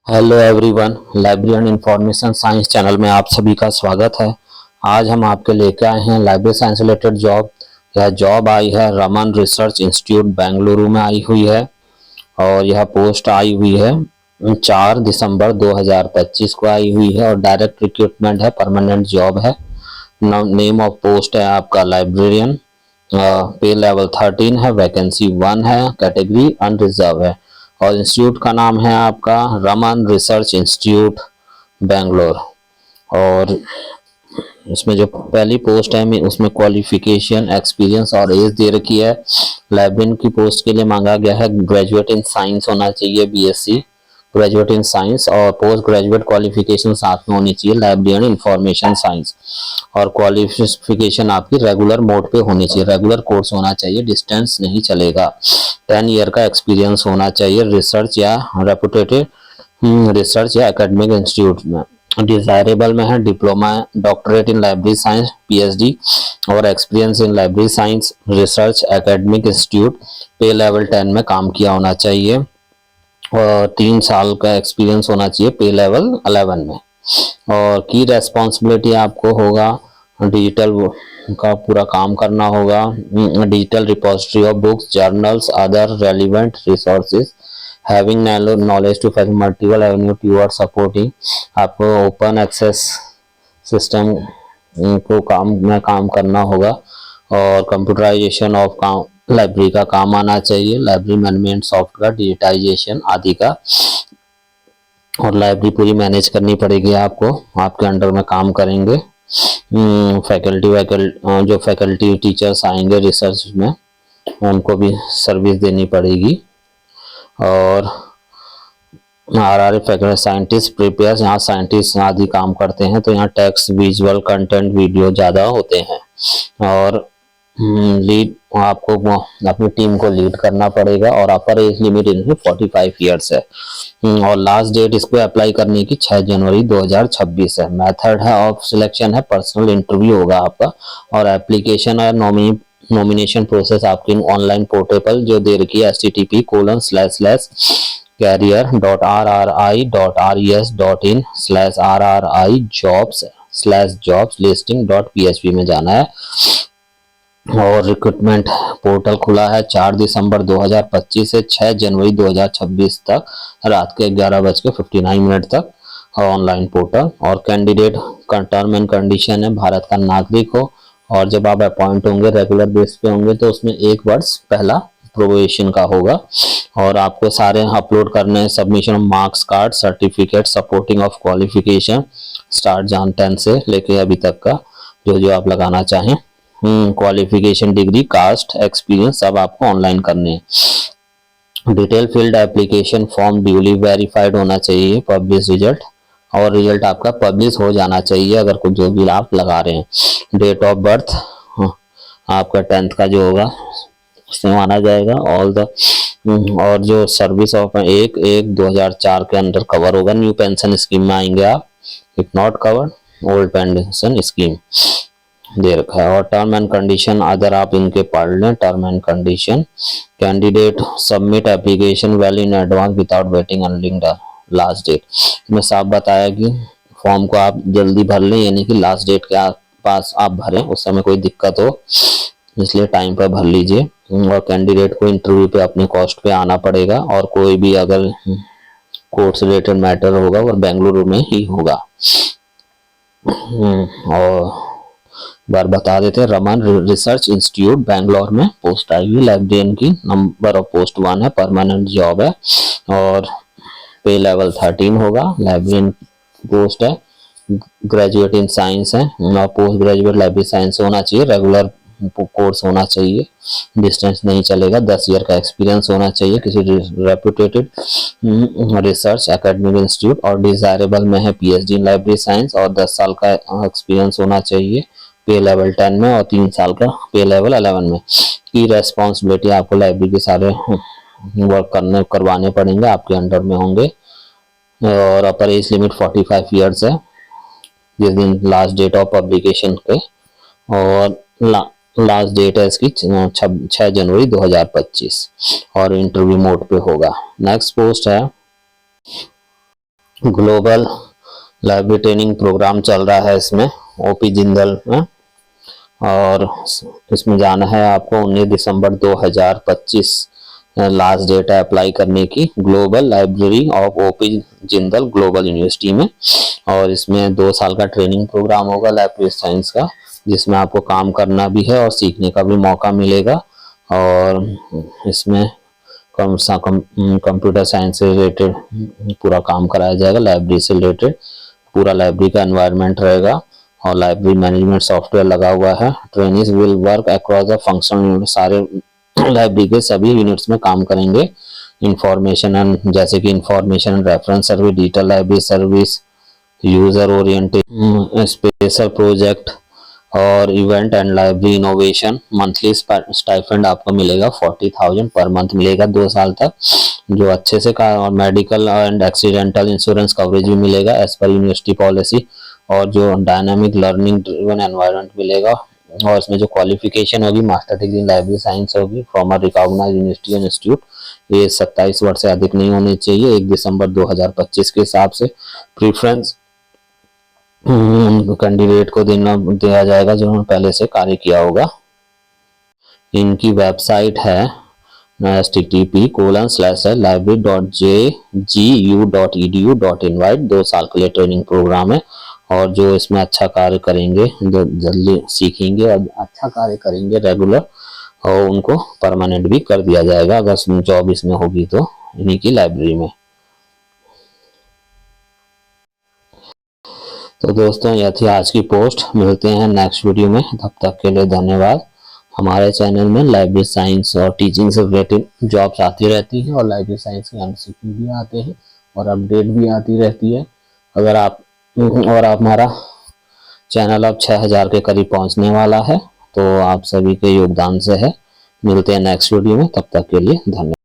Hello everyone, library and information science channel में आप सभी का स्वागत है। आज हम आपके लेके आए हैं लाइब्रेरी साइंस रिलेटेड जॉब। यह जॉब आई है रमन रिसर्च इंस्टीट्यूट बेंगलुरु में आई हुई है और यह पोस्ट आई हुई है 4 दिसंबर 2025 को आई हुई है और डायरेक्ट रिक्रूटमेंट है, परमानेंट जॉब है। नेम ऑफ पोस्ट है आपका लाइब्रेरियन। पे लेवल 13 है, वैकेंसी 1 है, कैटेगरी अनरिजर्व है और इंस्टीट्यूट का नाम है आपका रमन रिसर्च इंस्टीट्यूट बेंगलोर। और इसमें जो पहली पोस्ट है उसमें क्वालिफिकेशन, एक्सपीरियंस और एज दे रखी है। लाइब्रेरियन की पोस्ट के लिए मांगा गया है ग्रेजुएट इन साइंस होना चाहिए, बीएससी ग्रेजुएट इन साइंस, और पोस्ट ग्रेजुएट क्वालिफिकेशन साथ में होनी चाहिए लाइब्रेरियन इंफॉर्मेशन साइंस। और क्वालिफिकेशन आपकी रेगुलर मोड पे होनी चाहिए, रेगुलर कोर्स होना चाहिए, डिस्टेंस नहीं चलेगा। 10 ईयर का एक्सपीरियंस होना चाहिए रिसर्च या रेपुटेटेड रिसर्च या एकेडमिक इंस्टीट्यूट में। डिजायरेबल में है diploma, doctorate in library science, PhD और experience in library science research academic institute. Pay level 10 में काम किया होना चाहिए और 3 साल का एक्सपीरियंस होना चाहिए पे लेवल 11 में। और की रेस्पॉन्सिबिलिटी आपको होगा डिजिटल का पूरा काम करना होगा, digital repository of books, journals, other relevant resources, having knowledge to facilitate multiple avenue to supporting. आपको ओपन एक्सेस सिस्टम को काम करना होगा और कंप्यूटराइजेशन ऑफ काम लाइब्रेरी का काम आना चाहिए, लाइब्रेरी मैनेजमेंट सॉफ्टवेयर, डिजिटाइजेशन आदि का। और लाइब्रेरी पूरी मैनेज करनी पड़ेगी आपको, आपके अंडर में काम करेंगे। जो फैकल्टी टीचर्स आएंगे रिसर्च में उनको भी सर्विस देनी पड़ेगी। और आरआर फैकल्टी साइंटिस्ट प्रिपेयर, यहाँ साइंटिस्ट आदि काम करते हैं तो यहाँ टेक्स्ट, विजुअल कंटेंट, वीडियो ज़्यादा होते हैं। और लीड आपको अपनी टीम को लीड करना पड़ेगा और अपर एज लिमिट इनकी 45 ईयर्स है। और लास्ट डेट इसको अप्लाई करने की 6 जनवरी 2026 है। मेथड है ऑफ सिलेक्शन है पर्सनल इंटरव्यू होगा आपका। और एप्लीकेशन और नॉमिनेशन प्रोसेस आपकी ऑनलाइन पोर्टेबल जो दे रखी है http://career.rri.res.in/rri-jobs/jobs-listing.php में जाना है। और रिक्रूटमेंट पोर्टल खुला है 4 दिसंबर 2025 से 6 जनवरी 2026 तक रात के 11:59 तक ऑनलाइन पोर्टल। और कैंडिडेट का टर्म एंड कंडीशन है भारत का नागरिक हो और जब आप अपॉइंट होंगे रेगुलर बेस पे होंगे तो उसमें 1 वर्ष पहला प्रोबेशन का होगा। और आपको सारे अपलोड करने हैं submission of marks card, certificate supporting of qualification start जान 10 से लेके अभी तक का जो आप लगाना चाहें, क्वालिफिकेशन, डिग्री, कास्ट, एक्सपीरियंस सब आपको ऑनलाइन करने हैं। Detail field application form duly verified होना चाहिए, पब्लिश रिजल्ट, और रिजल्ट आपका पब्लिश हो जाना चाहिए अगर कुछ जो भी आप लगा रहे हैं। डेट ऑफ बर्थ आपका 10th का जो होगा उसमें माना जाएगा। और जो सर्विस ऑफ 1/1/2004 के अंदर कवर होगा, न्यू पेंशन स्कीम में आएंगे आप, if not covered old pension scheme दे रखा है। और टर्म एंड कंडीशन अदर आप इनके पढ़ लें। Term and condition, candidate submit application well in advance without waiting until the last date. इसमें साफ बताया कि फॉर्म को आप जल्दी भर लें, यानी कि लास्ट डेट के पास आप भरें, उस समय कोई दिक्कत हो इसलिए टाइम पर भर लीजिए। और कैंडिडेट को इंटरव्यू पे अपने कॉस्ट पे आना पड़ेगा और कोई भी अगर कोर्ट से रिलेटेड मैटर होगा वो बेंगलुरु में ही होगा। और बार बता देते हैं, रमन रिसर्च इंस्टीट्यूट बेंगलोर में पोस्ट आई हुई लाइब्रेरियन की। नंबर ऑफ पोस्ट 1 है, परमानेंट जॉब है और पे लेवल 13 होगा। लाइब्रेरियन पोस्ट है, ग्रेजुएट इन साइंस है और पोस्ट ग्रेजुएट लाइब्रेरी साइंस होना चाहिए, रेगुलर कोर्स होना चाहिए, डिस्टेंस नहीं चलेगा, 10 ईयर का एक्सपीरियंस होना चाहिए किसी रेपुटेटेड रिसर्च एकेडमिक इंस्टीट्यूट। और डिजायरेबल में है पीएचडी इन लाइब्रेरी साइंस और 10 साल का एक्सपीरियंस होना चाहिए पे लेवल 10 में और 3 साल का पे लेवल 11 में। की रेस्पॉन्सिबिलिटी आपको लाइब्रेरी के सारे वर्क करवाने पड़ेंगे, आपके अंडर में होंगे। और अपर एज लिमिट 45 ईयर्स है जिस दिन लास्ट डेट ऑफ पब्लिकेशन पे। और लास्ट डेट है इसकी 6 जनवरी 2025 और इंटरव्यू मोड पे होगा। नेक्स्ट पोस्ट है ग्लोबल लाइब्रेरी ट्रेनिंग प्रोग्राम चल रहा है इसमें ओपी जिंदल में, और इसमें जाना है आपको 19 दिसंबर 2025 लास्ट डेट है अप्लाई करने की, global library of OP Jindal global university में। और इसमें 2 साल का ट्रेनिंग प्रोग्राम होगा लाइब्रेरी साइंस का, जिसमें आपको काम करना भी है और सीखने का भी मौका मिलेगा। और इसमें कंप्यूटर साइंस से रिलेटेड पूरा काम कराया जाएगा, लाइब्रेरी से रिलेटेड पूरा लाइब्रेरी का एनवायरनमेंट रहेगा और लाइब्रेरी मैनेजमेंट सॉफ्टवेयर लगा हुआ है। Trainees will work across the functional unit, सारे लाइब्रेरी के सभी यूनिट्स में काम करेंगे। इंफॉर्मेशन एंड, जैसे कि information and reference service, digital library service, user oriented, special project और event and library innovation. Monthly stipend आपको मिलेगा 40,000 पर मंथ मिलेगा 2 साल तक, जो अच्छे से का, और medical and accidental insurance coverage भी मिलेगा एज पर यूनिवर्सिटी पॉलिसी। और जो डायनामिक लर्निंग ड्रिवन एनवायरनमेंट मिलेगा। और इसमें जो क्वालिफिकेशन होगी master degree in library science होगी from a recognised university and institute. ये 27 वर्ष से अधिक नहीं होनी चाहिए 1 दिसंबर 2025 के हिसाब से। प्रीफ्रेंस कैंडिडेट को दिया जाएगा जिन्होंने पहले से कार्य किया होगा। इनकी वेबसाइट है http://library.jgu.edu.invite। 2 साल के लिए ट्रेनिंग प्रोग्राम है, और जो इसमें अच्छा कार्य करेंगे, जो जल्दी सीखेंगे और अच्छा कार्य करेंगे रेगुलर, और उनको परमानेंट भी कर दिया जाएगा अगर जॉब इसमें होगी तो, इन्हीं की लाइब्रेरी में। तो दोस्तों यह थी आज की पोस्ट, मिलते हैं नेक्स्ट वीडियो में, तब तक के लिए धन्यवाद। हमारे चैनल में लाइब्रेरी साइंस और टीचिंग से रिलेटेड जॉब्स आती रहती हैं, और लाइब्रेरी साइंस के MCQ भी आते हैं और अपडेट भी आती रहती है। अगर आप हमारा चैनल अब 6000 के करीब पहुंचने वाला है, तो आप सभी के योगदान से है। मिलते हैं नेक्स्ट वीडियो में, तब तक के लिए धन्यवाद।